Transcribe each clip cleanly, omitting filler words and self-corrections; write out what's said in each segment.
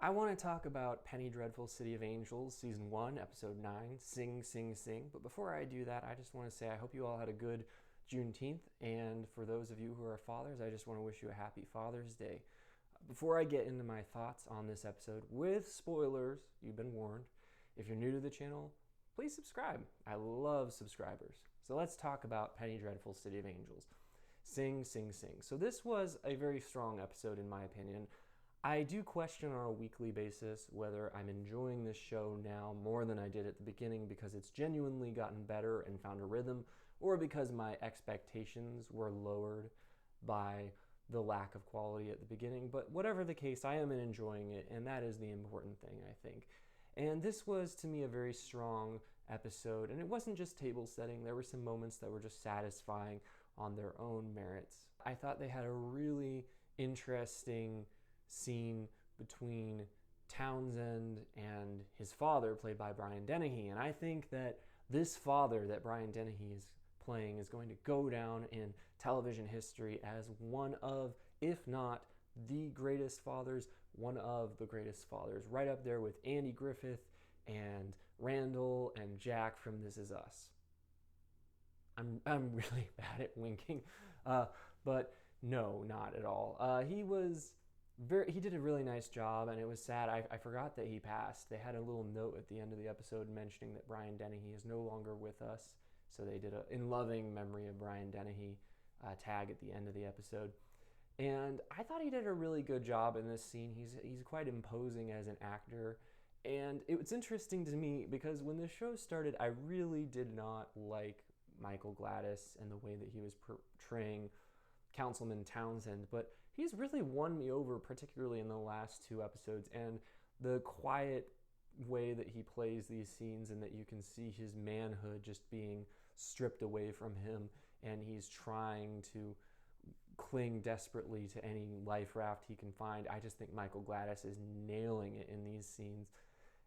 I want to talk about Penny Dreadful City of Angels, Season 1, Episode 9, Sing, Sing, Sing. But before I do that, I just want to say I hope you all had a good Juneteenth. And for those of you who are fathers, I just want to wish you a happy Father's Day. Before I get into my thoughts on this episode, with spoilers, you've been warned. If you're new to the channel, please subscribe. I love subscribers. So let's talk about Penny Dreadful City of Angels. Sing, Sing, Sing. So this was a very strong episode in my opinion. I do question on a weekly basis whether I'm enjoying this show now more than I did at the beginning because it's genuinely gotten better and found a rhythm, or because my expectations were lowered by the lack of quality at the beginning. But whatever the case, I am enjoying it, and that is the important thing, I think. And this was, to me, a very strong episode, and it wasn't just table setting. There were some moments that were just satisfying on their own merits. I thought they had a really interesting scene between Townsend and his father, played by Brian Dennehy. And I think that this father that Brian Dennehy is playing is going to go down in television history as one of, if not the greatest fathers, one of the greatest fathers, right up there with Andy Griffith and Randall and Jack from This Is Us. I'm really bad at winking, but no, not at all. He did a really nice job, and it was sad. I forgot that he passed. They had a little note at the end of the episode mentioning that Brian Dennehy is no longer with us. So they did a in loving memory of Brian Dennehy tag at the end of the episode. And I thought he did a really good job in this scene. He's quite imposing as an actor. And it's interesting to me because when the show started, I really did not like Michael Gladis and the way that he was portraying Councilman Townsend, but he's really won me over, particularly in the last two episodes, and the quiet way that he plays these scenes, and that you can see his manhood just being stripped away from him, and he's trying to cling desperately to any life raft he can find. I just think Michael Gladis is nailing it in these scenes,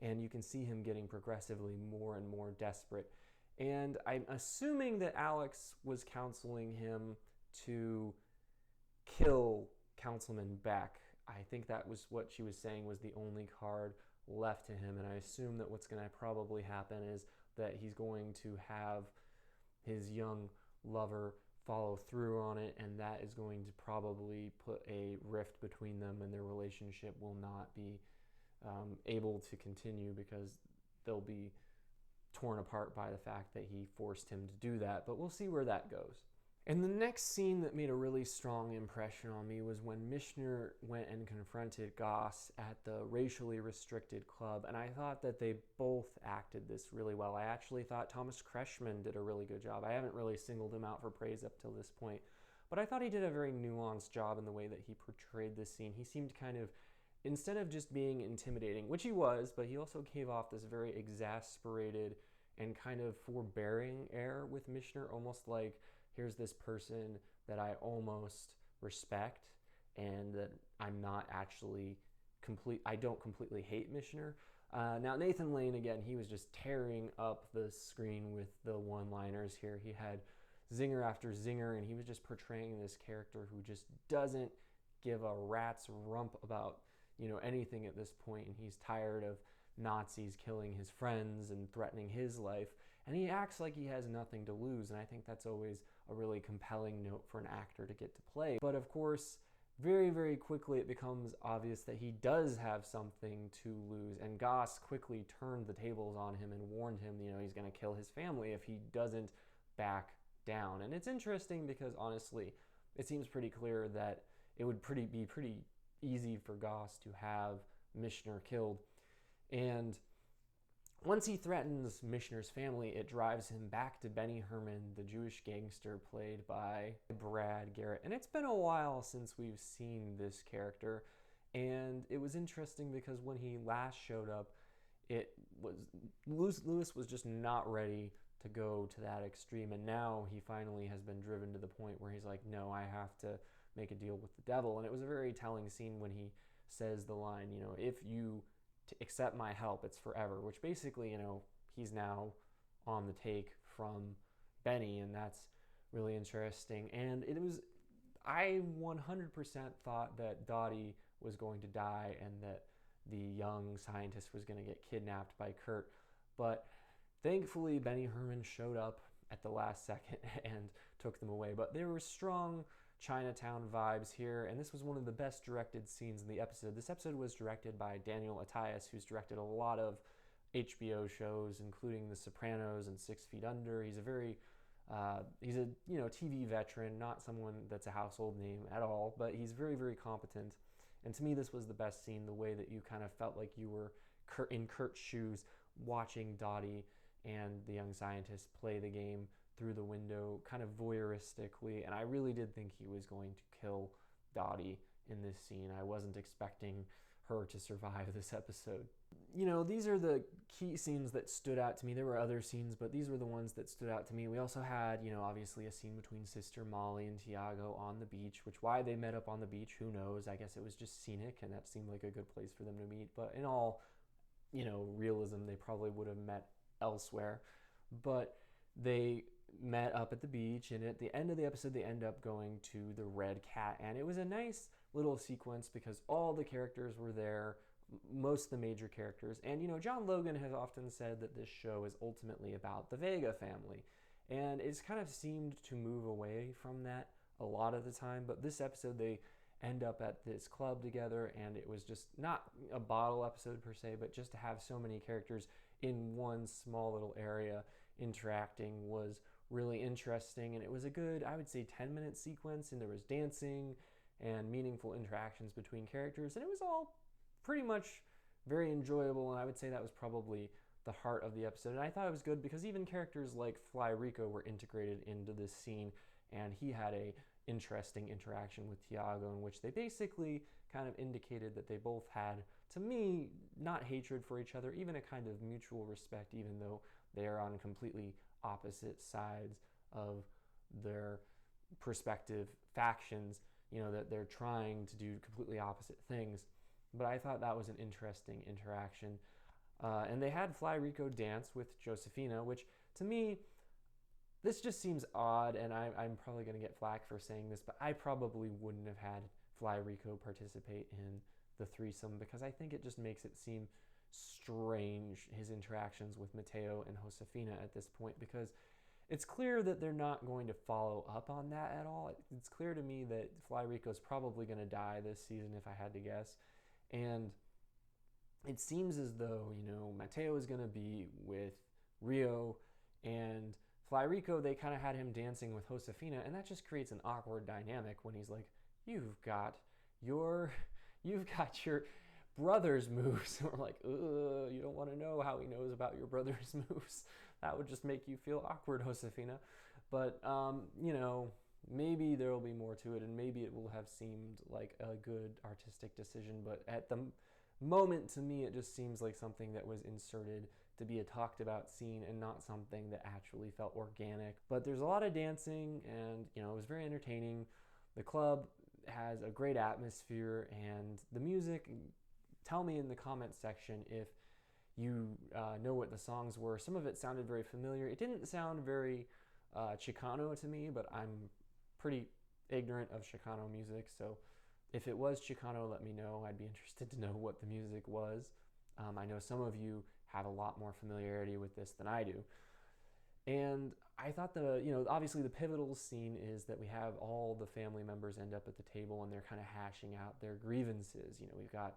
and you can see him getting progressively more and more desperate. And I'm assuming that Alex was counseling him to kill Councilman Beck. I think that was what she was saying was the only card left to him, and I assume that what's going to probably happen is that he's going to have his young lover follow through on it, and that is going to probably put a rift between them, and their relationship will not be able to continue because they'll be torn apart by the fact that he forced him to do that. But we'll see where that goes. And the next scene that made a really strong impression on me was when Mishner went and confronted Goss at the racially restricted club, and I thought that they both acted this really well. I actually thought Thomas Kretschmann did a really good job. I haven't really singled him out for praise up till this point, but I thought he did a very nuanced job in the way that he portrayed this scene. He seemed kind of, instead of just being intimidating, which he was, but he also gave off this very exasperated and kind of forbearing air with Mishner, almost like, here's this person that I almost respect and that I'm not actually I don't completely hate Mishner. Now, Nathan Lane, again, he was just tearing up the screen with the one-liners here. He had zinger after zinger, and he was just portraying this character who just doesn't give a rat's rump about, anything at this point, and he's tired of Nazis killing his friends and threatening his life, and he acts like he has nothing to lose, and I think that's always a really compelling note for an actor to get to play. But of course, very, very quickly it becomes obvious that he does have something to lose, and Goss quickly turned the tables on him and warned him, he's going to kill his family if he doesn't back down. And it's interesting because honestly, it seems pretty clear that it would be pretty easy for Goss to have Mishner killed. And once he threatens Mishner's family, it drives him back to Benny Herman, the Jewish gangster played by Brad Garrett. And it's been a while since we've seen this character. And it was interesting because when he last showed up, Lewis was just not ready to go to that extreme. And now he finally has been driven to the point where he's like, no, I have to make a deal with the devil. And it was a very telling scene when he says the line, if you to accept my help, it's forever, which basically, he's now on the take from Benny, and that's really interesting. And I 100% thought that Dottie was going to die and that the young scientist was going to get kidnapped by Kurt. But thankfully, Benny Herman showed up at the last second and took them away. But there were strong Chinatown vibes here, and this was one of the best directed scenes in the episode. This episode was directed by Daniel Attias, who's directed a lot of HBO shows, including The Sopranos and 6 Feet Under. He's a TV veteran, not someone that's a household name at all, but he's very, very competent. And to me, this was the best scene, the way that you kind of felt like you were in Kurt's shoes, watching Dottie and the young scientist play the game through the window, kind of voyeuristically. And I really did think he was going to kill Dottie in this scene. I wasn't expecting her to survive this episode. These are the key scenes that stood out to me. There were other scenes, but these were the ones that stood out to me. We also had, obviously a scene between Sister Molly and Tiago on the beach, which why they met up on the beach, who knows? I guess it was just scenic, and that seemed like a good place for them to meet. But in all, realism, they probably would have met elsewhere. But they met up at the beach, and at the end of the episode, they end up going to the Red Cat, and it was a nice little sequence because all the characters were there, most of the major characters. And John Logan has often said that this show is ultimately about the Vega family, and it's kind of seemed to move away from that a lot of the time. But this episode, they end up at this club together, and it was just not a bottle episode per se, but just to have so many characters in one small little area interacting was really interesting. And it was a good, I would say, 10-minute sequence, and there was dancing and meaningful interactions between characters, and it was all pretty much very enjoyable. And I would say that was probably the heart of the episode. And I thought it was good because even characters like Fly Rico were integrated into this scene, and he had a interesting interaction with Tiago in which they basically kind of indicated that they both had, to me, not hatred for each other, even a kind of mutual respect, even though they are on completely opposite sides of their respective factions, that they're trying to do completely opposite things. But I thought that was an interesting interaction. And they had Fly Rico dance with Josefina, which to me, this just seems odd, and I'm probably going to get flack for saying this, but I probably wouldn't have had Fly Rico participate in the threesome because I think it just makes it seem strange, his interactions with Mateo and Josefina at this point, because it's clear that they're not going to follow up on that at all. It's clear to me that Fly Rico's probably going to die this season, if I had to guess. And it seems as though, Mateo is going to be with Rio, and Fly Rico, they kind of had him dancing with Josefina, and that just creates an awkward dynamic when he's like, you've got your brother's moves. And we're like, you don't want to know how he knows about your brother's moves. That would just make you feel awkward, Josefina. But, maybe there will be more to it, and maybe it will have seemed like a good artistic decision. But at the moment, to me, it just seems like something that was inserted to be a talked about scene and not something that actually felt organic. But there's a lot of dancing, and, it was very entertaining. The club has a great atmosphere, and the music, tell me in the comments section if you know what the songs were. Some of it sounded very familiar. It didn't sound very Chicano to me, but I'm pretty ignorant of Chicano music, so if it was Chicano, let me know. I'd be interested to know what the music was. I know some of you have a lot more familiarity with this than I do. And I thought obviously the pivotal scene is that we have all the family members end up at the table, and they're kind of hashing out their grievances. We've got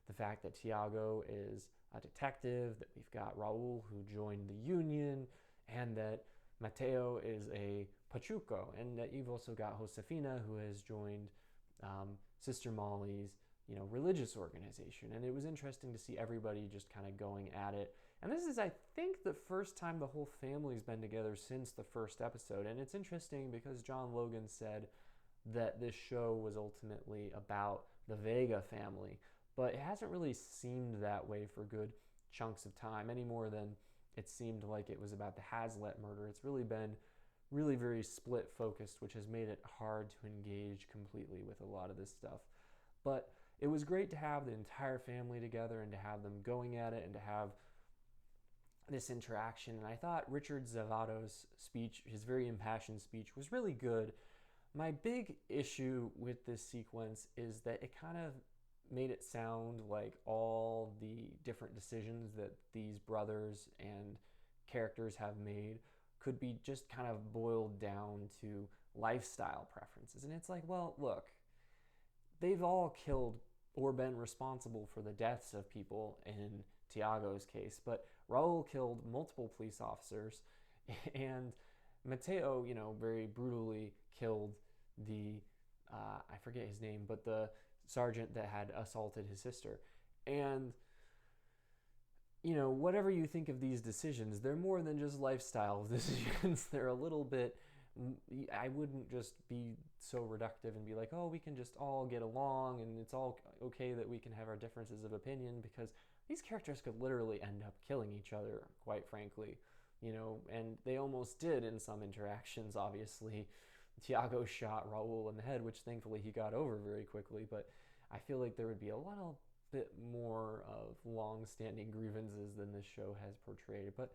the fact that Tiago is a detective, that we've got Raul who joined the union, and that Mateo is a Pachuco, and that you've also got Josefina who has joined Sister Molly's religious organization. And it was interesting to see everybody just kind of going at it. And this is, I think, the first time the whole family's been together since the first episode. And it's interesting because John Logan said that this show was ultimately about the Vega family, but it hasn't really seemed that way for good chunks of time, any more than it seemed like it was about the Hazlitt murder. It's really been really very split focused, which has made it hard to engage completely with a lot of this stuff. But it was great to have the entire family together and to have them going at it and to have this interaction. And I thought Richard Zavado'S speech, his very impassioned speech, was really good. My big issue with this sequence is that it kind of made it sound like all the different decisions that these brothers and characters have made could be just kind of boiled down to lifestyle preferences. And it's like, well, look, they've all killed or been responsible for the deaths of people in Tiago's case, but Raul killed multiple police officers, and Mateo, very brutally killed the, I forget his name, but the sergeant that had assaulted his sister. And, whatever you think of these decisions, they're more than just lifestyle decisions. They're a little bit, I wouldn't just be so reductive and be like, oh, we can just all get along and it's all okay that we can have our differences of opinion, because these characters could literally end up killing each other, quite frankly, and they almost did in some interactions. Obviously, Tiago shot Raul in the head, which thankfully he got over very quickly, but I feel like there would be a little bit more of long-standing grievances than this show has portrayed. But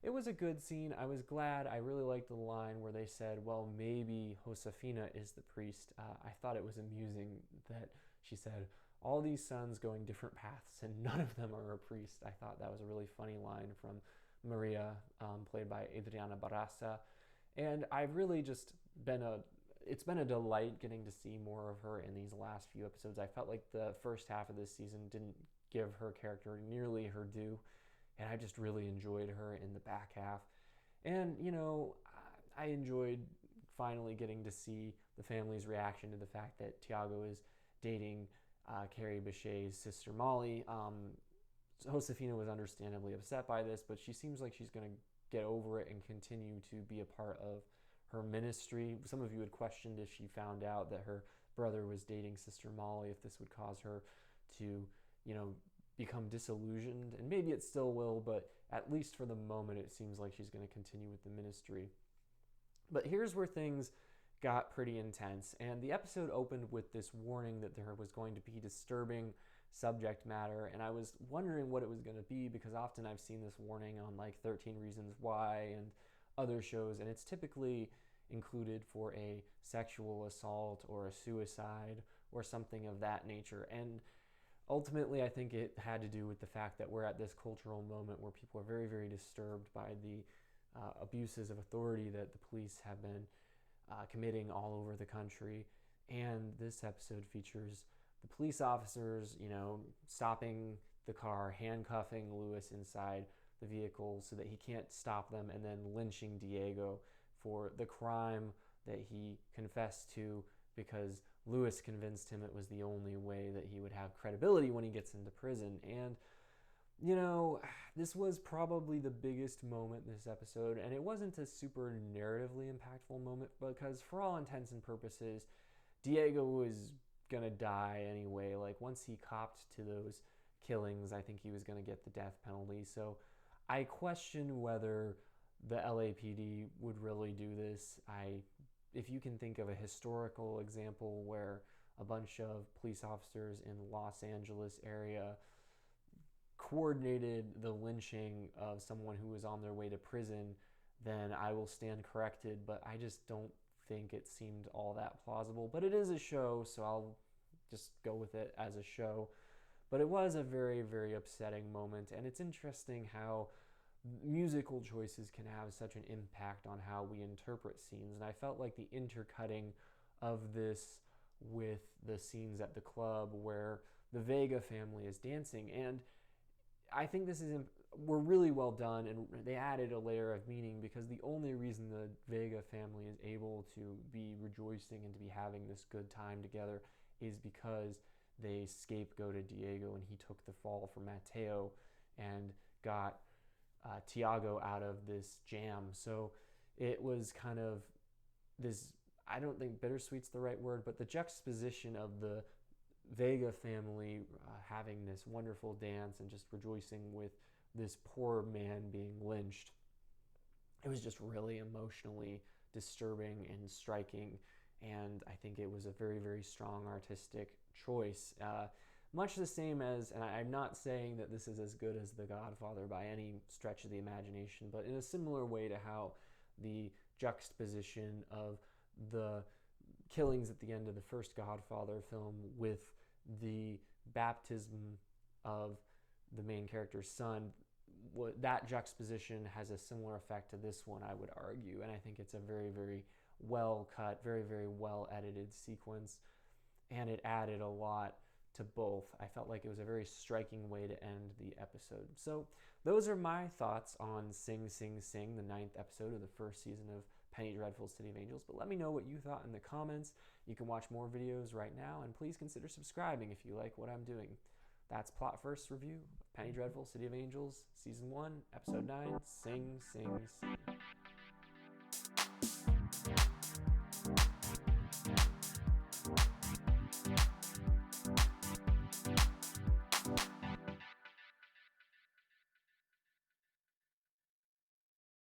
it was a good scene. I was glad. I really liked the line where they said, well, maybe Josefina is the priest. I thought it was amusing that she said, all these sons going different paths and none of them are a priest. I thought that was a really funny line from Maria, played by Adriana Barraza. And I've really just it's been a delight getting to see more of her in these last few episodes. I felt like the first half of this season didn't give her character nearly her due, and I just really enjoyed her in the back half. And, I enjoyed finally getting to see the family's reaction to the fact that Tiago is dating Kerry Bishe's sister Molly. Josefina was understandably upset by this, but she seems like she's going to get over it and continue to be a part of her ministry. Some of you had questioned if she found out that her brother was dating Sister Molly, if this would cause her to, become disillusioned. And maybe it still will, but at least for the moment, it seems like she's going to continue with the ministry. But here's where things got pretty intense. And the episode opened with this warning that there was going to be disturbing subject matter. And I was wondering what it was going to be, because often I've seen this warning on like 13 Reasons Why and other shows, and it's typically included for a sexual assault or a suicide or something of that nature. And ultimately, I think it had to do with the fact that we're at this cultural moment where people are very, very disturbed by the abuses of authority that the police have been committing all over the country. And this episode features the police officers, stopping the car, handcuffing Lewis inside the vehicle so that he can't stop them, and then lynching Diego for the crime that he confessed to, because Lewis convinced him it was the only way that he would have credibility when he gets into prison. And, this was probably the biggest moment this episode, and it wasn't a super narratively impactful moment, because for all intents and purposes, Diego was gonna die anyway. Like, once he copped to those killings, I think he was gonna get the death penalty. So I question whether the LAPD would really do this. If you can think of a historical example where a bunch of police officers in the Los Angeles area coordinated the lynching of someone who was on their way to prison, then I will stand corrected, but I just don't think it seemed all that plausible. But it is a show, so I'll just go with it as a show. But it was a very, very upsetting moment, and it's interesting how musical choices can have such an impact on how we interpret scenes. And I felt like the intercutting of this with the scenes at the club where the Vega family is dancing, and I think were really well done, and they added a layer of meaning, because the only reason the Vega family is able to be rejoicing and to be having this good time together is because they scapegoated Diego and he took the fall for Mateo and got Tiago out of this jam. So it was kind of this, I don't think bittersweet's the right word, but the juxtaposition of the Vega family having this wonderful dance and just rejoicing with this poor man being lynched. It was just really emotionally disturbing and striking, and I think it was a very, very strong artistic choice. Much the same as, and I'm not saying that this is as good as The Godfather by any stretch of the imagination, but in a similar way to how the juxtaposition of the killings at the end of the first Godfather film with the baptism of the main character's son, that juxtaposition has a similar effect to this one, I would argue. And I think it's a very, very well cut, very, very well edited sequence. And it added a lot to both. I felt like it was a very striking way to end the episode. So those are my thoughts on Sing, Sing, Sing, the 9th episode of the first season of Penny Dreadful's City of Angels. But let me know what you thought in the comments. You can watch more videos right now, and please consider subscribing if you like what I'm doing. That's Plot First review of Penny Dreadful City of Angels, Season 1, Episode 9, Sing, Sing, Sing.